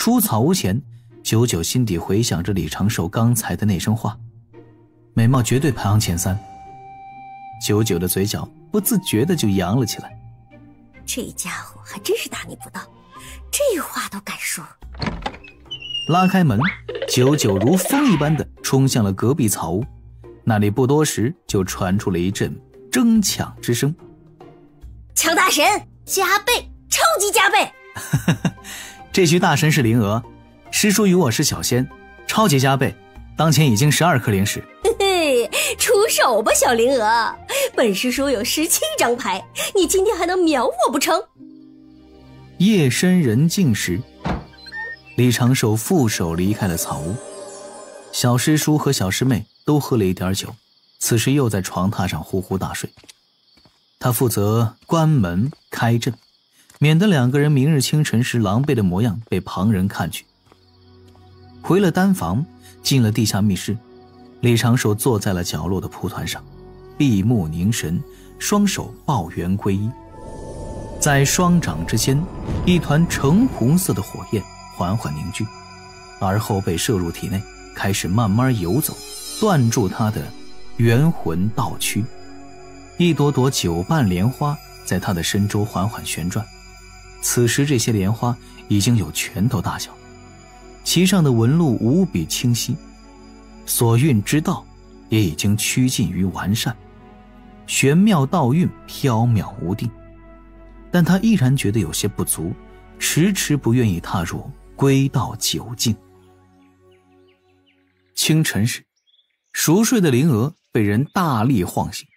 出草屋前，九九心底回想着李长寿刚才的那声话，美貌绝对排行前3。九九的嘴角不自觉地就扬了起来。这家伙还真是大逆不道，这话都敢说。拉开门，九九如风一般的冲向了隔壁草屋，那里不多时就传出了一阵争抢之声。抢大神，加倍，超级加倍！这局大神是灵娥，师叔与我是小仙，超级加倍，当前已经12颗灵石。嘿嘿，出手吧，小灵娥，本师叔有17张牌，你今天还能秒我不成？夜深人静时，李长寿负手离开了草屋，小师叔和小师妹都喝了一点酒，此时又在床榻上呼呼大睡。他负责关门开阵，免得2个人明日清晨时狼狈的模样被旁人看去。回了单房，进了地下密室，李长寿坐在了角落的蒲团上，闭目凝神，双手抱圆皈依。在双掌之间，一团橙红色的火焰缓缓凝聚，而后被射入体内，开始慢慢游走，断住他的元魂道躯。一朵朵9瓣莲花在他的身周缓缓旋转，此时这些莲花已经有拳头大小，其上的纹路无比清晰，所运之道也已经趋近于完善，玄妙道运飘渺无定。但他依然觉得有些不足，迟迟不愿意踏入归道9境。清晨时，熟睡的灵娥被人大力晃醒，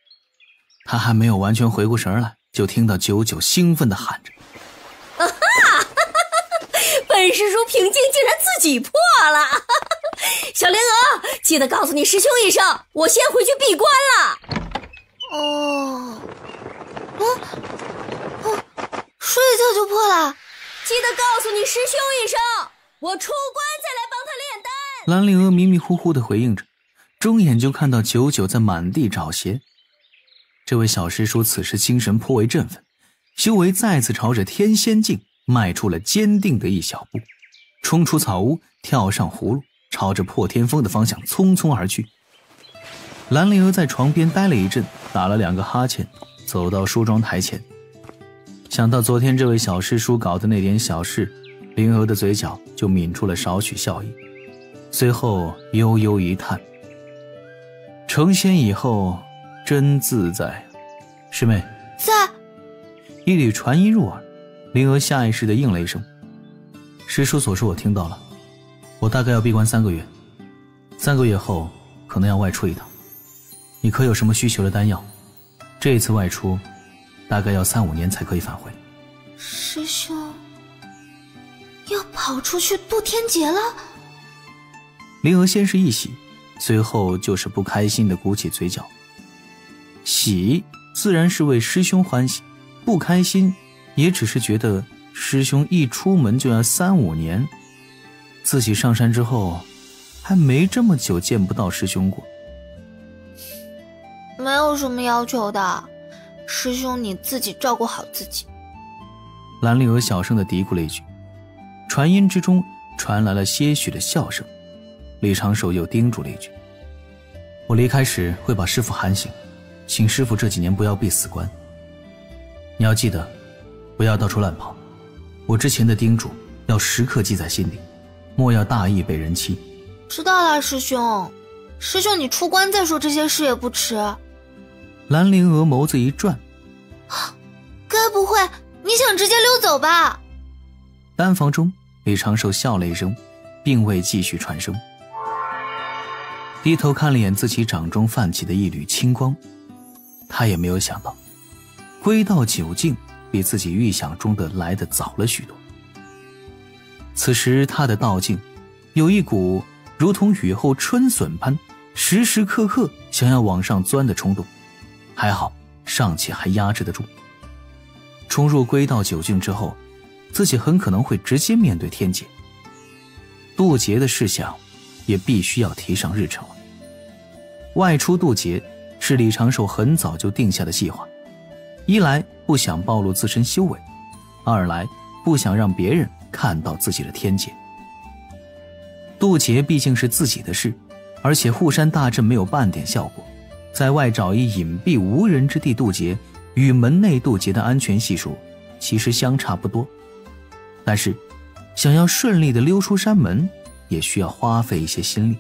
他还没有完全回过神来，就听到九九兴奋地喊着：啊哈！本师叔平静竟然自己破了！小灵娥，记得告诉你师兄一声，我先回去闭关了。睡一觉就破了？记得告诉你师兄一声，我出关再来帮他炼丹。蓝灵娥迷迷糊糊地回应着，睁眼就看到九九在满地找鞋。这位小师叔此时精神颇为振奋，修为再次朝着天仙境迈出了坚定的一小步，冲出草屋，跳上葫芦，朝着破天峰的方向匆匆而去。蓝灵娥在床边待了一阵，打了2个哈欠，走到梳妆台前。想到昨天这位小师叔搞的那点小事，灵娥的嘴角就抿出了少许笑意，随后悠悠一叹：成仙以后真自在。师妹在。一缕传音入耳，灵娥下意识地应了一声。师叔所说我听到了，我大概要闭关3个月，3个月后可能要外出一趟，你可有什么需求的丹药？这一次外出大概要3-5年才可以返回。师兄要跑出去渡天劫了？灵娥先是一喜，随后就是不开心地鼓起嘴角。喜自然是为师兄欢喜，不开心也只是觉得师兄一出门就要3-5年，自己上山之后还没这么久见不到师兄过。没有什么要求的，师兄你自己照顾好自己。蓝灵娥小声地嘀咕了一句，传音之中传来了些许的笑声。李长寿又叮嘱了一句：我离开时会把师父喊醒，请师父这几年不要闭死关。你要记得不要到处乱跑，我之前的叮嘱要时刻记在心里，莫要大意被人欺。知道了，师兄。师兄你出关再说这些事也不迟。蓝灵娥眸子一转，该不会你想直接溜走吧？单房中，李长寿笑了一声，并未继续传声，低头看了眼自己掌中泛起的一缕青光。他也没有想到归道9境比自己预想中的来得早了许多。此时他的道境有一股如同雨后春笋般时时刻刻想要往上钻的冲动，还好尚且还压制得住。冲入归道9境之后，自己很可能会直接面对天劫，渡劫的事项也必须要提上日程了。外出渡劫是李长寿很早就定下的计划，一来不想暴露自身修为，二来不想让别人看到自己的天劫。渡劫毕竟是自己的事，而且护山大阵没有半点效果，在外找一隐蔽无人之地渡劫，与门内渡劫的安全系数其实相差不多。但是想要顺利的溜出山门，也需要花费一些心力。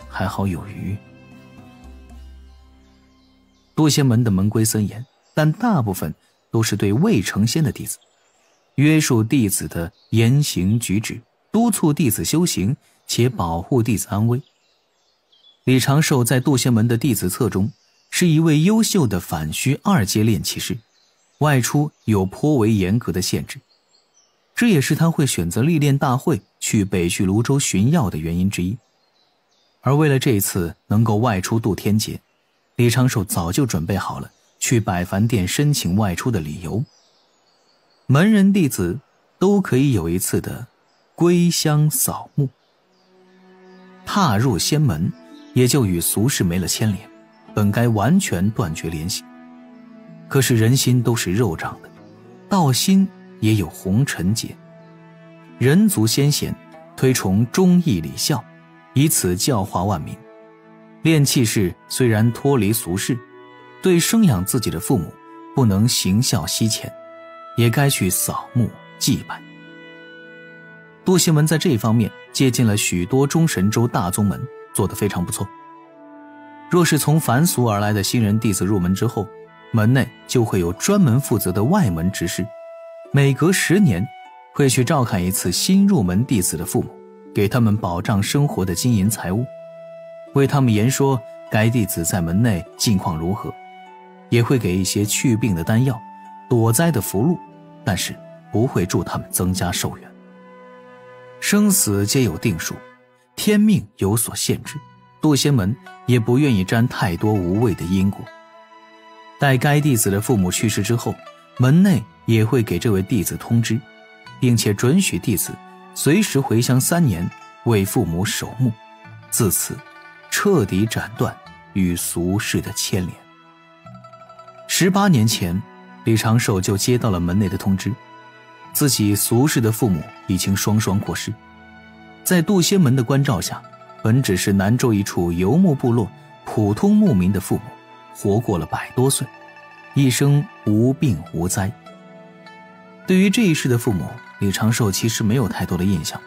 还好有余。渡仙门的门规森严，但大部分都是对未成仙的弟子，约束弟子的言行举止，督促弟子修行，且保护弟子安危。李长寿在渡仙门的弟子册中是一位优秀的反虚2阶炼气师，外出有颇为严格的限制，这也是他会选择历练大会去北去泸州寻药的原因之一。而为了这一次能够外出渡天劫，李长寿早就准备好了去百凡殿申请外出的理由。门人弟子都可以有一次的归乡扫墓，踏入仙门也就与俗世没了牵连，本该完全断绝联系。可是人心都是肉长的，道心也有红尘劫。人族先贤推崇忠义礼孝，以此教化万民。炼气士虽然脱离俗世，对生养自己的父母不能行孝惜钱，也该去扫墓祭拜。渡仙门在这一方面接近了许多中神州大宗门，做得非常不错。若是从凡俗而来的新人弟子入门之后，门内就会有专门负责的外门执事，每隔10年会去照看一次新入门弟子的父母，给他们保障生活的金银财物，为他们言说该弟子在门内近况如何，也会给一些祛病的丹药，躲灾的符箓，但是不会助他们增加寿元。生死皆有定数，天命有所限制，渡仙门也不愿意沾太多无谓的因果。待该弟子的父母去世之后，门内也会给这位弟子通知，并且准许弟子随时回乡3年为父母守墓，自此彻底斩断与俗世的牵连。18年前，李长寿就接到了门内的通知，自己俗世的父母已经双双过世。在渡仙门的关照下，本只是南州一处游牧部落普通牧民的父母，活过了100多岁，一生无病无灾。对于这一世的父母，李长寿其实没有太多的印象，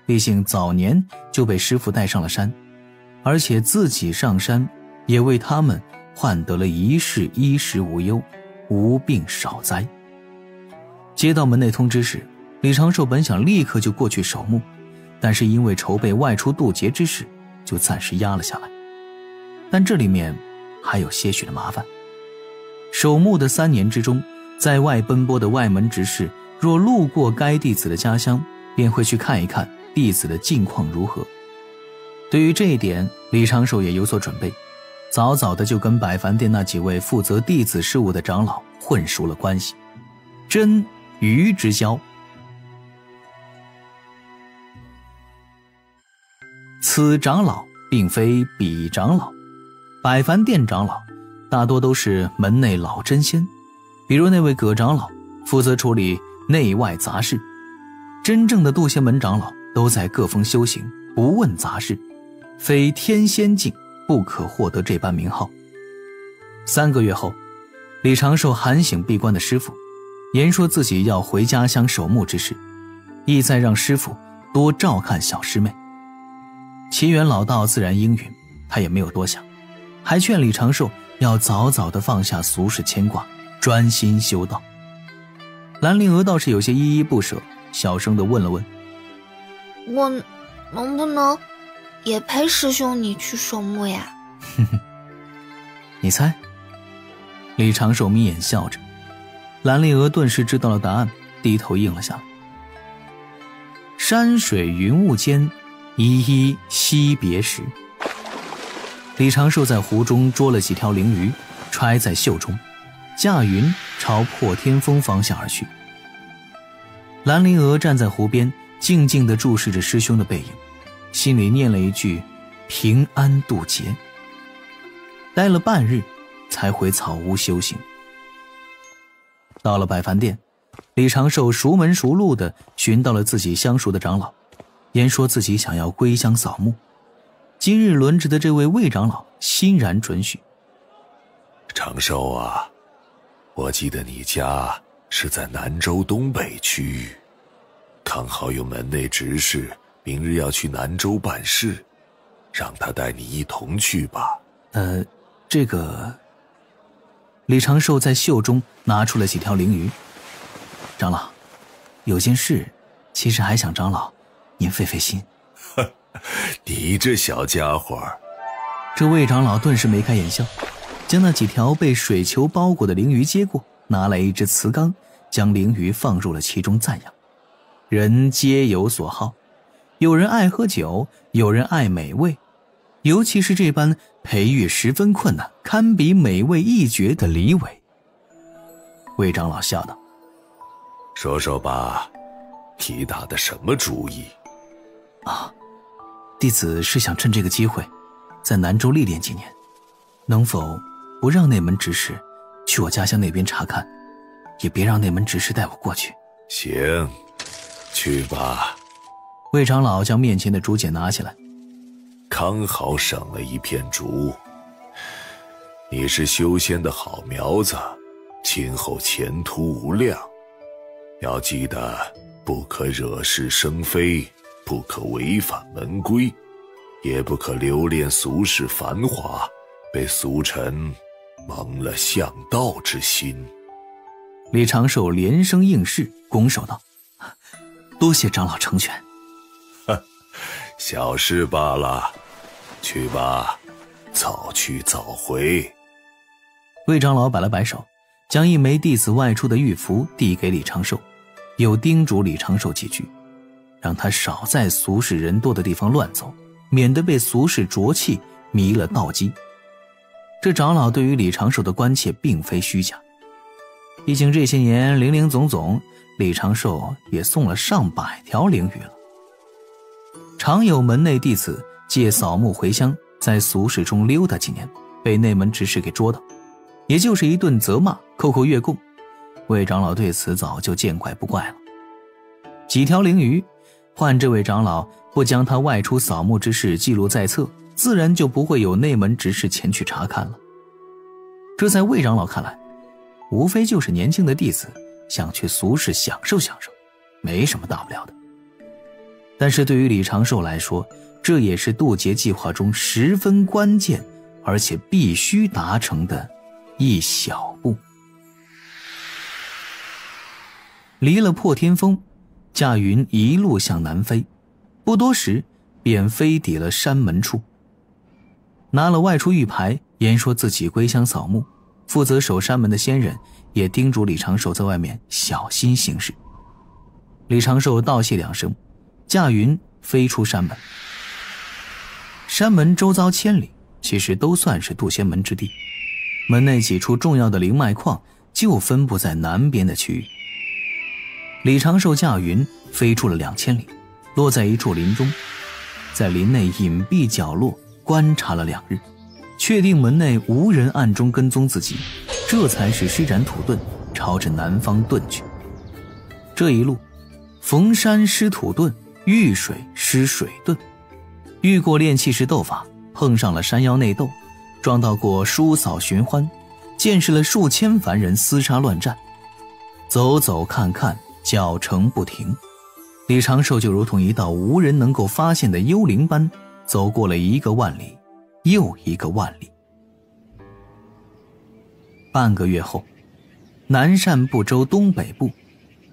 毕竟早年就被师父带上了山，而且自己上山也为他们换得了一世衣食无忧，无病少灾。接到门内通知时，李长寿本想立刻就过去守墓，但是因为筹备外出渡劫之事，就暂时压了下来。但这里面还有些许的麻烦。守墓的3年之中，在外奔波的外门执事若路过该弟子的家乡，便会去看一看弟子的近况如何。对于这一点，李长寿也有所准备，早早的就跟百凡殿那几位负责弟子事务的长老混熟了关系，真鱼之交。此长老并非彼长老，百凡殿长老大多都是门内老真仙，比如那位葛长老负责处理内外杂事，真正的渡仙门长老都在各峰修行，不问杂事，非天仙境不可获得这般名号。3个月后，李长寿喊醒闭关的师父，言说自己要回家乡守墓之事，意在让师父多照看小师妹。齐元老道自然应允，他也没有多想，还劝李长寿要早早地放下俗世牵挂，专心修道。兰陵娥倒是有些依依不舍，小声地问了问：我能不能也陪师兄你去守墓呀？你猜？李长寿眯眼笑着，兰陵娥顿时知道了答案，低头应了下来。山水云雾间，依依惜别时。李长寿在湖中捉了几条灵鱼，揣在袖中，驾云朝破天峰方向而去。兰陵娥站在湖边，静静地注视着师兄的背影，心里念了一句平安渡劫。待了半日才回草屋修行。到了百凡殿，李长寿熟门熟路地寻到了自己相熟的长老，言说自己想要归乡扫墓。今日轮值的这位魏长老欣然准许。长寿啊，我记得你家是在南州东北区域，刚好有门内执事明日要去南州办事，让他带你一同去吧。这个……李长寿在袖中拿出了几条鲮鱼。长老，有件事，其实还想长老您费费心。你这小家伙。这魏长老顿时眉开眼笑，将那几条被水球包裹的鲮鱼接过，拿来一只瓷缸，将鲮鱼放入了其中，赞扬：人皆有所好，有人爱喝酒，有人爱美味，尤其是这般培育十分困难，堪比美味一绝的李伟。魏长老笑道：说说吧，你打的什么主意？弟子是想趁这个机会在南州历练几年，能否不让内门执事去我家乡那边查看，也别让内门执事带我过去。行，去吧。魏长老将面前的竹简拿起来，刚好省了一片竹。你是修仙的好苗子，今后前途无量，要记得不可惹是生非，不可违反门规，也不可留恋俗世繁华，被俗尘蒙了向道之心。李长寿连声应是，拱手道：多谢长老成全。小事罢了，去吧，早去早回。魏长老摆了摆手，将一枚弟子外出的玉符递给李长寿，又叮嘱李长寿几句，让他少在俗世人多的地方乱走，免得被俗世浊气迷了道基。这长老对于李长寿的关切并非虚假，毕竟这些年零零总总，李长寿也送了上百条鲮鱼了。常有门内弟子借扫墓回乡，在俗世中溜达几年，被内门执事给捉到，也就是一顿责骂，扣扣月供。魏长老对此早就见怪不怪了。几条鲮鱼，换这位长老不将他外出扫墓之事记录在册，自然就不会有内门执事前去查看了。这在魏长老看来，无非就是年轻的弟子想去俗世享受享受，没什么大不了的。但是对于李长寿来说，这也是渡劫计划中十分关键而且必须达成的一小步。离了破天峰，驾云一路向南飞，不多时便飞抵了山门处。拿了外出玉牌，言说自己归乡扫墓，负责守山门的仙人也叮嘱李长寿在外面小心行事。李长寿道谢两声，驾云飞出山门。山门周遭千里，其实都算是渡仙门之地，门内几处重要的灵脉矿就分布在南边的区域。李长寿驾云飞出了2000里，落在一处林中，在林内隐蔽角落观察了2日，确定门内无人暗中跟踪自己，这才是施展土遁，朝着南方遁去。这一路，逢山施土遁，遇水施水遁，遇过炼气士斗法，碰上了山妖内斗，撞到过叔嫂寻欢，见识了数千凡人厮杀乱战，走走看看，脚程不停。李长寿就如同一道无人能够发现的幽灵般，走过了1个万里又1个万里。半个月后，南赡部洲东北部，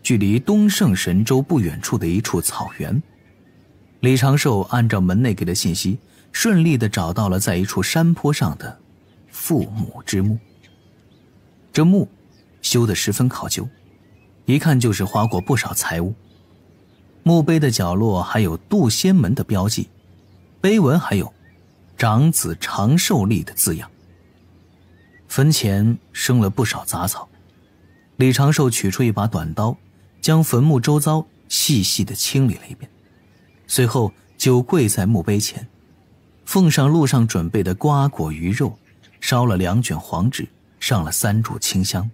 距离东胜神州不远处的一处草原，李长寿按照门内给的信息，顺利地找到了在一处山坡上的父母之墓。这墓修得十分考究，一看就是花过不少财物。墓碑的角落还有渡仙门的标记，碑文还有长子长寿力的字样。坟前生了不少杂草，李长寿取出一把短刀，将坟墓周遭细细地清理了一遍，随后就跪在墓碑前，奉上路上准备的瓜果鱼肉，烧了2卷黄纸，上了3炷清香，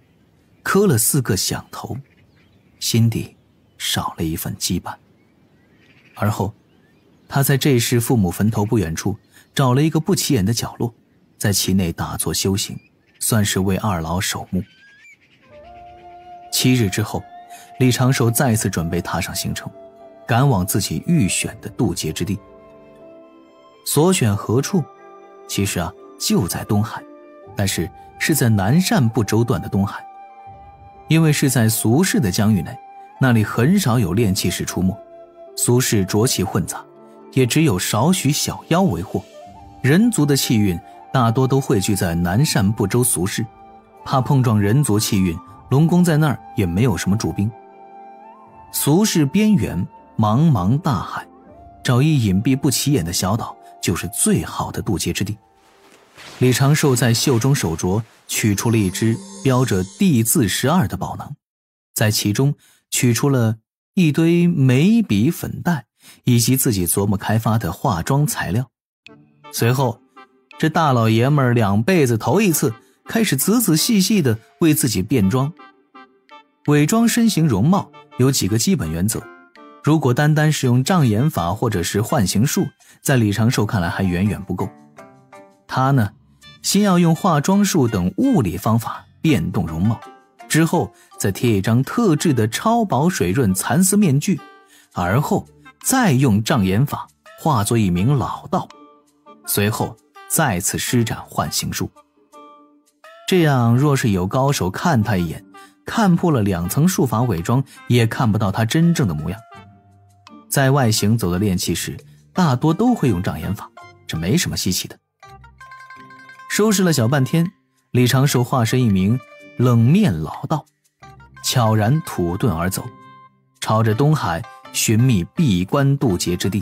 磕了4个响头，心底少了一份羁绊。而后他在这时父母坟头不远处找了一个不起眼的角落，在其内打坐修行，算是为二老守墓。7日之后，李长寿再次准备踏上行程，赶往自己预选的渡劫之地。所选何处？其实就在东海，但是在南赡部洲段的东海。因为是在俗世的疆域内，那里很少有炼气士出没，俗世浊气混杂，也只有少许小妖为祸。人族的气运大多都汇聚在南赡部洲俗世，怕碰撞人族气运，龙宫在那儿也没有什么驻兵。俗世边缘茫茫大海，找一隐蔽不起眼的小岛就是最好的渡劫之地。李长寿在袖中手镯取出了一只标着地字12的宝囊，在其中取出了一堆眉笔粉黛以及自己琢磨开发的化妆材料。随后，这大老爷们儿2辈子头一次开始仔仔细细地为自己变装。伪装身形容貌有几个基本原则，如果单单使用障眼法或者是幻形术，在李长寿看来还远远不够。他呢，先要用化妆术等物理方法变动容貌，之后再贴一张特制的超薄水润蚕丝面具，而后再用障眼法化作一名老道，随后再次施展幻形术。这样若是有高手看他一眼，看破了2层术法伪装，也看不到他真正的模样。在外行走的炼气士大多都会用障眼法，这没什么稀奇的。收拾了小半天，李长寿化身一名冷面老道，悄然吐遁而走，朝着东海寻觅闭关渡劫之地。